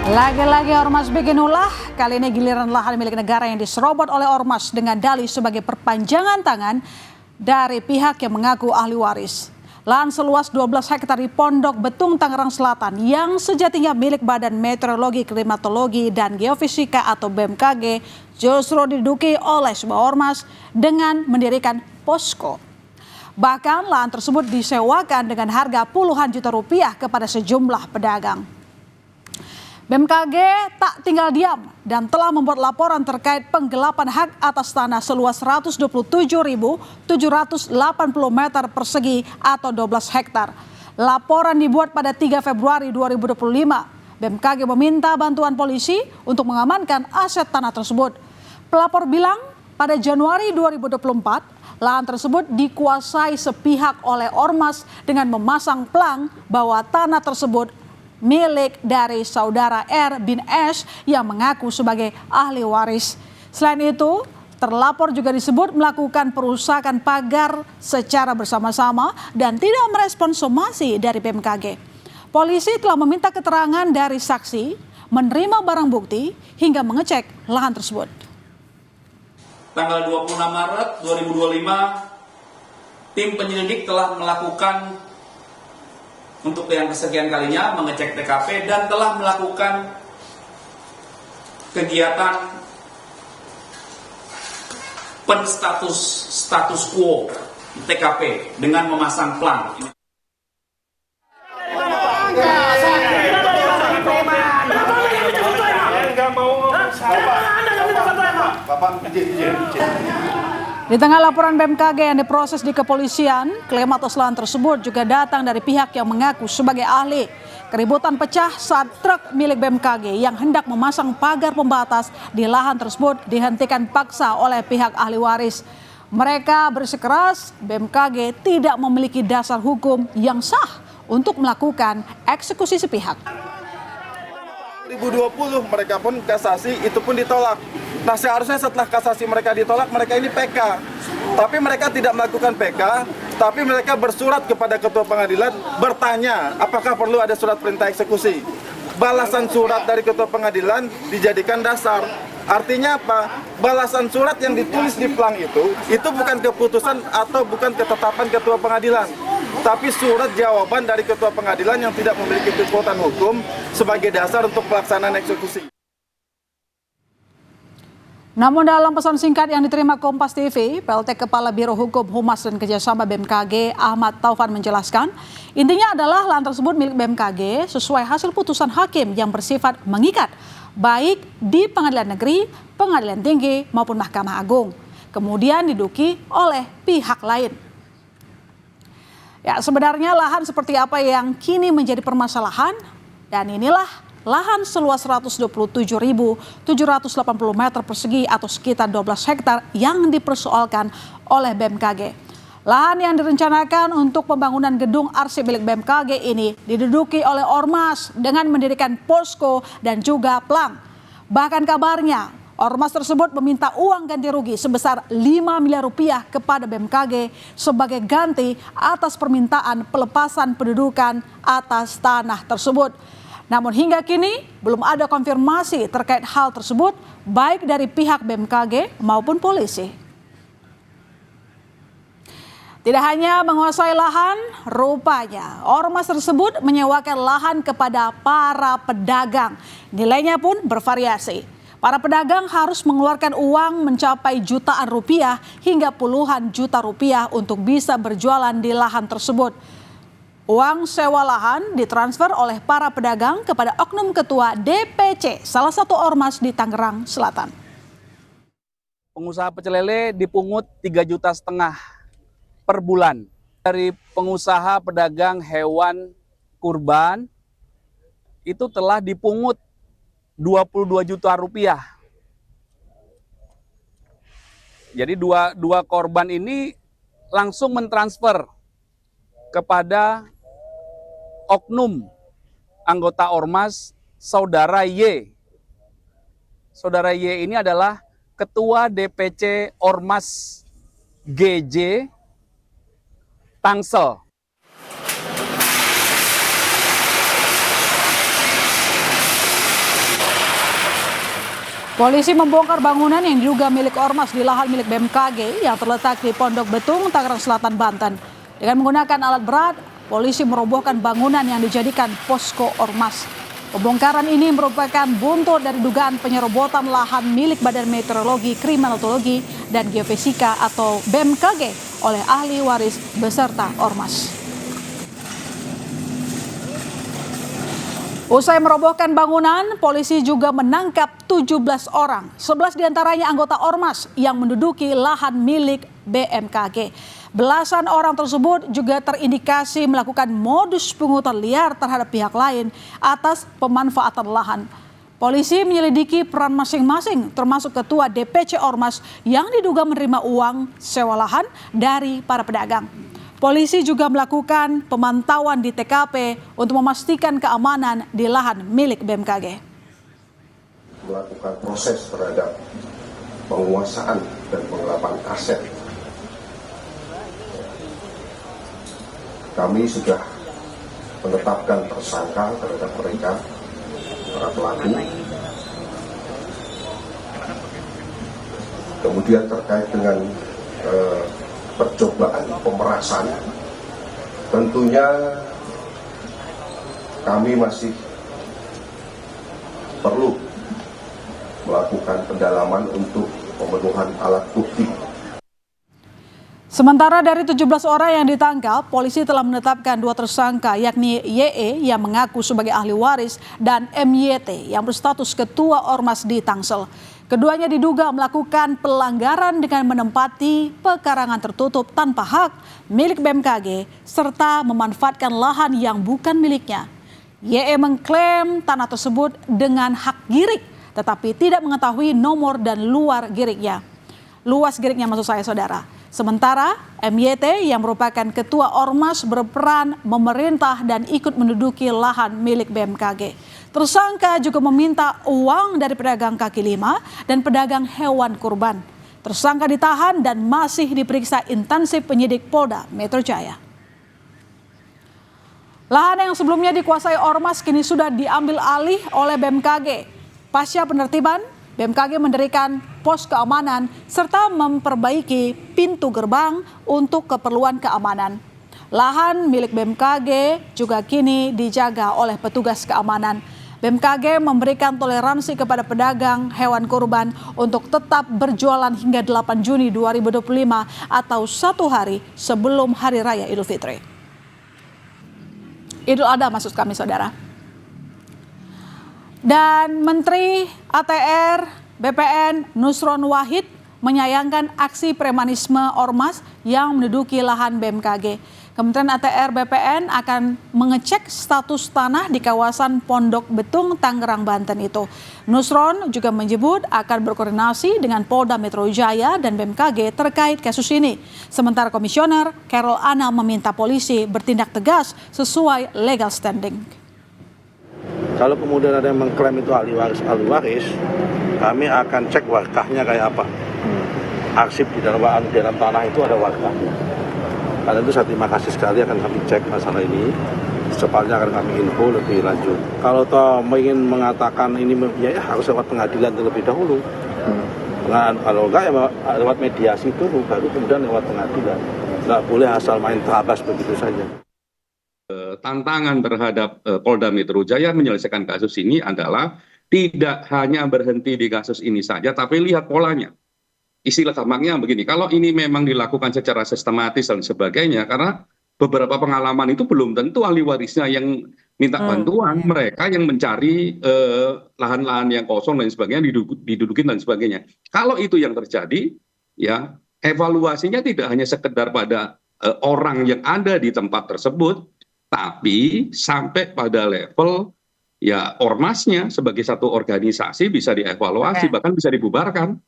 Lagi-lagi ormas bikin ulah, kali ini giliran lahan milik negara yang diserobot oleh ormas dengan dalih sebagai perpanjangan tangan dari pihak yang mengaku ahli waris. Lahan seluas 12 hektar di Pondok Betung, Tangerang Selatan yang sejatinya milik Badan Meteorologi, Klimatologi, dan Geofisika atau BMKG justru diduduki oleh sebuah ormas dengan mendirikan posko. Bahkan lahan tersebut disewakan dengan harga puluhan juta rupiah kepada sejumlah pedagang. BMKG tak tinggal diam dan telah membuat laporan terkait penggelapan hak atas tanah seluas 127.780 meter persegi atau 12 hektar. Laporan dibuat pada 3 Februari 2025. BMKG meminta bantuan polisi untuk mengamankan aset tanah tersebut. Pelapor bilang pada Januari 2024, lahan tersebut dikuasai sepihak oleh ormas dengan memasang pelang bahwa tanah tersebut milik dari saudara R bin S yang mengaku sebagai ahli waris. Selain itu, terlapor juga disebut melakukan perusakan pagar secara bersama-sama dan tidak merespon somasi dari BMKG. Polisi telah meminta keterangan dari saksi, menerima barang bukti, hingga mengecek lahan tersebut. Tanggal 26 Maret 2025, tim penyelidik telah melakukan untuk yang kesekian kalinya mengecek TKP dan telah melakukan kegiatan status quo TKP dengan memasang pelang. Di tengah laporan BMKG yang diproses di kepolisian, klaim atas lahan tersebut juga datang dari pihak yang mengaku sebagai ahli. Keributan pecah saat truk milik BMKG yang hendak memasang pagar pembatas di lahan tersebut dihentikan paksa oleh pihak ahli waris. Mereka bersikeras BMKG tidak memiliki dasar hukum yang sah untuk melakukan eksekusi sepihak. 2020 mereka pun kasasi, itu pun ditolak. Nah, seharusnya setelah kasasi mereka ditolak, mereka ini PK. Tapi mereka tidak melakukan PK, tapi mereka bersurat kepada ketua pengadilan bertanya apakah perlu ada surat perintah eksekusi. Balasan surat dari ketua pengadilan dijadikan dasar. Artinya apa? Balasan surat yang ditulis di pelang itu bukan keputusan atau bukan ketetapan ketua pengadilan, tapi surat jawaban dari ketua pengadilan yang tidak memiliki kekuatan hukum sebagai dasar untuk pelaksanaan eksekusi. Namun dalam pesan singkat yang diterima Kompas TV, PLT Kepala Biro Hukum Humas dan Kerjasama BMKG Ahmad Taufan menjelaskan, intinya adalah lahan tersebut milik BMKG sesuai hasil putusan hakim yang bersifat mengikat, baik di Pengadilan Negeri, Pengadilan Tinggi maupun Mahkamah Agung, kemudian diduduki oleh pihak lain. Ya, sebenarnya lahan seperti apa yang kini menjadi permasalahan, dan inilah lahan seluas 127.780 meter persegi atau sekitar 12 hektar yang dipersoalkan oleh BMKG. Lahan yang direncanakan untuk pembangunan gedung arsip milik BMKG ini diduduki oleh ormas dengan mendirikan posko dan juga pelang. Bahkan kabarnya ormas tersebut meminta uang ganti rugi sebesar 5 miliar rupiah kepada BMKG sebagai ganti atas permintaan pelepasan pendudukan atas tanah tersebut. Namun hingga kini belum ada konfirmasi terkait hal tersebut baik dari pihak BMKG maupun polisi. Tidak hanya menguasai lahan, rupanya ormas tersebut menyewakan lahan kepada para pedagang. Nilainya pun bervariasi. Para pedagang harus mengeluarkan uang mencapai jutaan rupiah hingga puluhan juta rupiah untuk bisa berjualan di lahan tersebut. Uang sewa lahan ditransfer oleh para pedagang kepada oknum ketua DPC, salah satu ormas di Tangerang Selatan. Pengusaha pecel lele dipungut 3,5 juta per bulan. Dari pengusaha pedagang hewan kurban itu telah dipungut 22 juta rupiah. Jadi dua korban ini langsung mentransfer kepada oknum anggota ormas Saudara Y. Saudara Y ini adalah Ketua DPC Ormas GJ Tangsel. Polisi membongkar bangunan yang diduga milik ormas di lahan milik BMKG yang terletak di Pondok Betung, Tangerang Selatan, Banten. Dengan menggunakan alat berat, polisi merobohkan bangunan yang dijadikan posko ormas. Pembongkaran ini merupakan buntut dari dugaan penyerobotan lahan milik Badan Meteorologi, Klimatologi, dan Geofisika atau BMKG oleh ahli waris beserta ormas. Usai merobohkan bangunan, polisi juga menangkap 17 orang. 11 diantaranya anggota ormas yang menduduki lahan milik BMKG. Belasan orang tersebut juga terindikasi melakukan modus pungutan liar terhadap pihak lain atas pemanfaatan lahan. Polisi menyelidiki peran masing-masing termasuk ketua DPC ormas yang diduga menerima uang sewa lahan dari para pedagang. Polisi juga melakukan pemantauan di TKP untuk memastikan keamanan di lahan milik BMKG. Melakukan proses terhadap penguasaan dan penggelapan aset. Kami sudah menetapkan tersangka terhadap mereka, para pelaku. Kemudian terkait dengan percobaan pemerasan, tentunya kami masih perlu melakukan pendalaman untuk pemenuhan alat bukti. Sementara dari 17 orang yang ditangkap, polisi telah menetapkan 2 tersangka yakni YE yang mengaku sebagai ahli waris dan MYT yang berstatus ketua ormas di Tangsel. Keduanya diduga melakukan pelanggaran dengan menempati pekarangan tertutup tanpa hak milik BMKG serta memanfaatkan lahan yang bukan miliknya. YE mengklaim tanah tersebut dengan hak girik tetapi tidak mengetahui nomor dan luas giriknya maksud saya saudara. Sementara MYT yang merupakan ketua ormas berperan memerintah dan ikut menduduki lahan milik BMKG. Tersangka juga meminta uang dari pedagang kaki lima dan pedagang hewan kurban. Tersangka ditahan dan masih diperiksa intensif penyidik Polda Metro Jaya. Lahan yang sebelumnya dikuasai ormas kini sudah diambil alih oleh BMKG. Pasca penertiban, BMKG mendirikan pos keamanan serta memperbaiki pintu gerbang untuk keperluan keamanan. Lahan milik BMKG juga kini dijaga oleh petugas keamanan. BMKG memberikan toleransi kepada pedagang hewan kurban untuk tetap berjualan hingga 8 Juni 2025 atau 1 hari sebelum Hari Raya Idul Fitri. Idul Adha maksud kami saudara. Dan Menteri ATR BPN Nusron Wahid menyayangkan aksi premanisme ormas yang menduduki lahan BMKG. Kementerian ATR BPN akan mengecek status tanah di kawasan Pondok Betung, Tangerang, Banten itu. Nusron juga menyebut akan berkoordinasi dengan Polda Metro Jaya dan BMKG terkait kasus ini. Sementara Komisioner Carol Anna meminta polisi bertindak tegas sesuai legal standing. Kalau kemudian ada yang mengklaim itu ahli waris, kami akan cek warkahnya kayak apa. Arsip di dalam tanah itu ada warkahnya. Karena itu saya terima kasih sekali akan kami cek masalah ini. Secepatnya akan kami info lebih lanjut. Kalau toh ingin mengatakan ini ya harus lewat pengadilan terlebih dahulu. Kalau enggak ya lewat mediasi dulu, baru kemudian lewat pengadilan. Nggak boleh asal main terabas begitu saja. Tantangan terhadap Polda Metro Jaya menyelesaikan kasus ini adalah tidak hanya berhenti di kasus ini saja, tapi lihat polanya. Istilah gampangnya begini, kalau ini memang dilakukan secara sistematis dan sebagainya, karena beberapa pengalaman itu belum tentu ahli warisnya yang minta bantuan, mereka yang mencari lahan-lahan yang kosong dan sebagainya, didudukin dan sebagainya. Kalau itu yang terjadi, ya evaluasinya tidak hanya sekedar pada orang yang ada di tempat tersebut, tapi sampai pada level ya ormasnya sebagai satu organisasi bisa dievaluasi, bahkan bisa dibubarkan.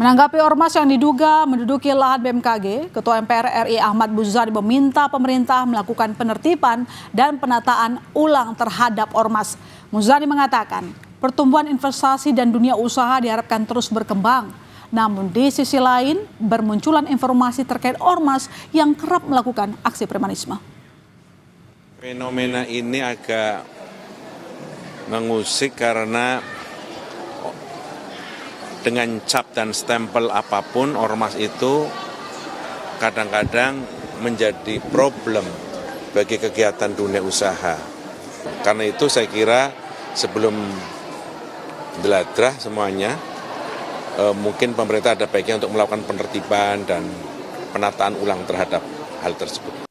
Menanggapi ormas yang diduga menduduki lahan BMKG, Ketua MPR RI Ahmad Muzani meminta pemerintah melakukan penertiban dan penataan ulang terhadap ormas. Muzani mengatakan, pertumbuhan investasi dan dunia usaha diharapkan terus berkembang. Namun di sisi lain, bermunculan informasi terkait ormas yang kerap melakukan aksi premanisme. Fenomena ini agak mengusik karena dengan cap dan stempel apapun, ormas itu kadang-kadang menjadi problem bagi kegiatan dunia usaha. Karena itu saya kira sebelum deladrah semuanya, mungkin pemerintah ada baiknya untuk melakukan penertiban dan penataan ulang terhadap hal tersebut.